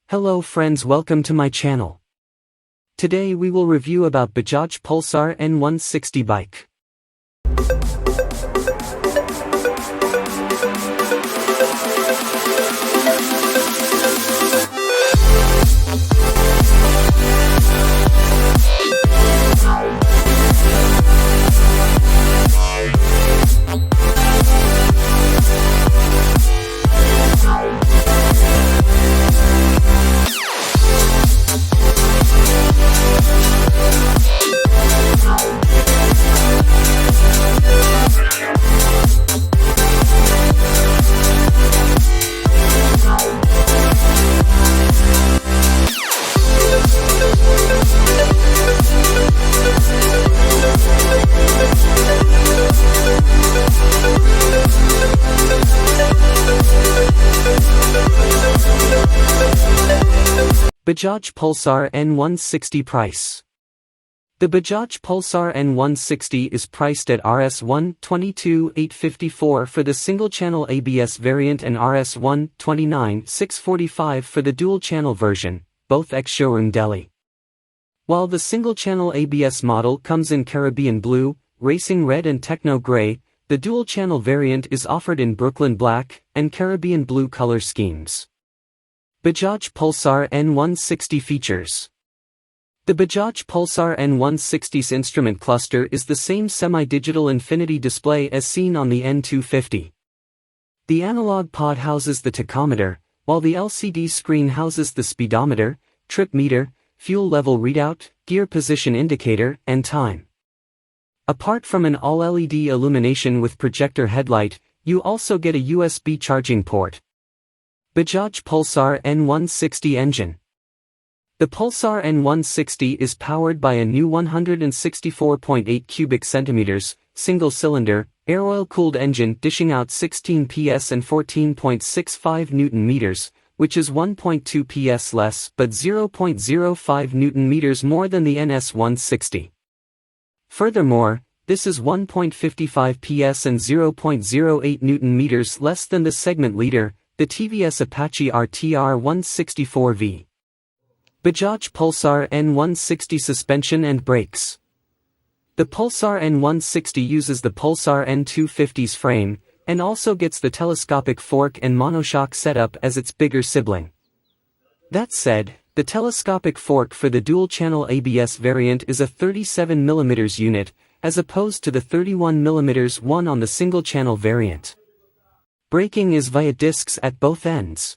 Hello friends, welcome to my channel. Today we will review about Bajaj Pulsar N160 bike. Bajaj Pulsar N160 price. The Bajaj Pulsar N160 is priced at Rs 122,854 for the single-channel ABS variant and Rs 129,645 for the dual-channel version, both ex-showroom Delhi. While the single-channel ABS model comes in Caribbean Blue, Racing Red and Techno Grey, the dual-channel variant is offered in Brooklyn Black and Caribbean Blue color schemes. Bajaj Pulsar N160 features. The Bajaj Pulsar N160's instrument cluster is the same semi-digital infinity display as seen on the N250. The analog pod houses the tachometer, while the LCD screen houses the speedometer, trip meter, fuel level readout, gear position indicator, and time. Apart from an all-LED illumination with projector headlight, you also get a USB charging port. Bajaj Pulsar N160 engine. The Pulsar N160 is powered by a new 164.8 cubic centimeters, single-cylinder, air-oil-cooled engine dishing out 16 PS and 14.65 Nm, which is 1.2 PS less but 0.05 Nm more than the NS160. Furthermore, this is 1.55 PS and 0.08 Nm less than the segment leader, the TVS Apache RTR 164V. Bajaj Pulsar N160 suspension and brakes. The Pulsar N160 uses the Pulsar N250's frame, and also gets the telescopic fork and monoshock setup as its bigger sibling. That said, the telescopic fork for the dual-channel ABS variant is a 37mm unit, as opposed to the 31mm one on the single-channel variant. Braking is via discs at both ends.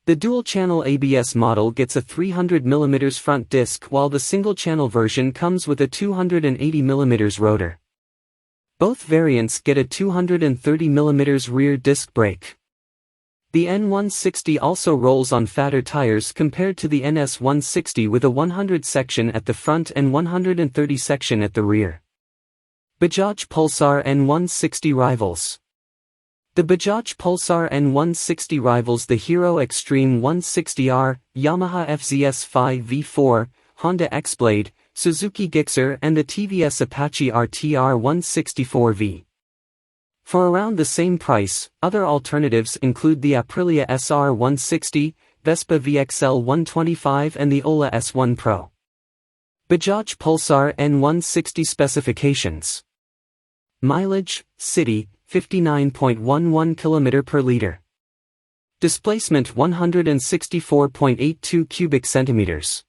The dual-channel ABS model gets a 300mm front disc while the single-channel version comes with a 280mm rotor. Both variants get a 230mm rear disc brake. The N160 also rolls on fatter tires compared to the NS160 with a 100 section at the front and 130 section at the rear. Bajaj Pulsar N160 rivals. The Bajaj Pulsar N160 rivals the Hero Extreme 160R, Yamaha FZS 5V4, Honda X-Blade, Suzuki Gixxer and the TVS Apache RTR 164V. For around the same price, other alternatives include the Aprilia SR 160, Vespa VXL 125 and the Ola S1 Pro. Bajaj Pulsar N160 specifications. Mileage, city, 59.11 km per liter. Displacement 164.82 cubic centimeters.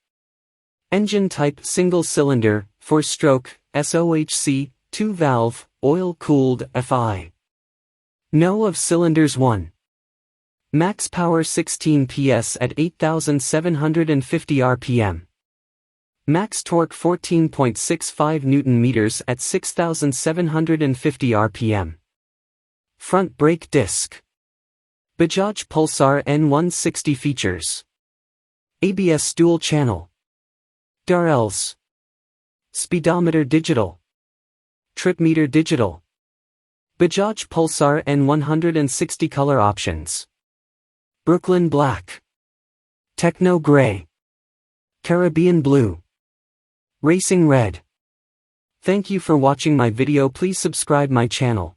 Engine type single cylinder, 4-stroke, SOHC, 2-valve, oil-cooled, FI. No of cylinders 1. Max power 16 PS at 8,750 RPM. Max torque 14.65 Nm at 6,750 RPM. Front brake disc. Bajaj Pulsar N160 features. ABS dual channel. DRLs. Speedometer digital. Trip meter digital. Bajaj Pulsar N160 color options. Brooklyn Black. Techno Grey. Caribbean Blue. Racing Red. Thank you for watching my video. Please subscribe my channel.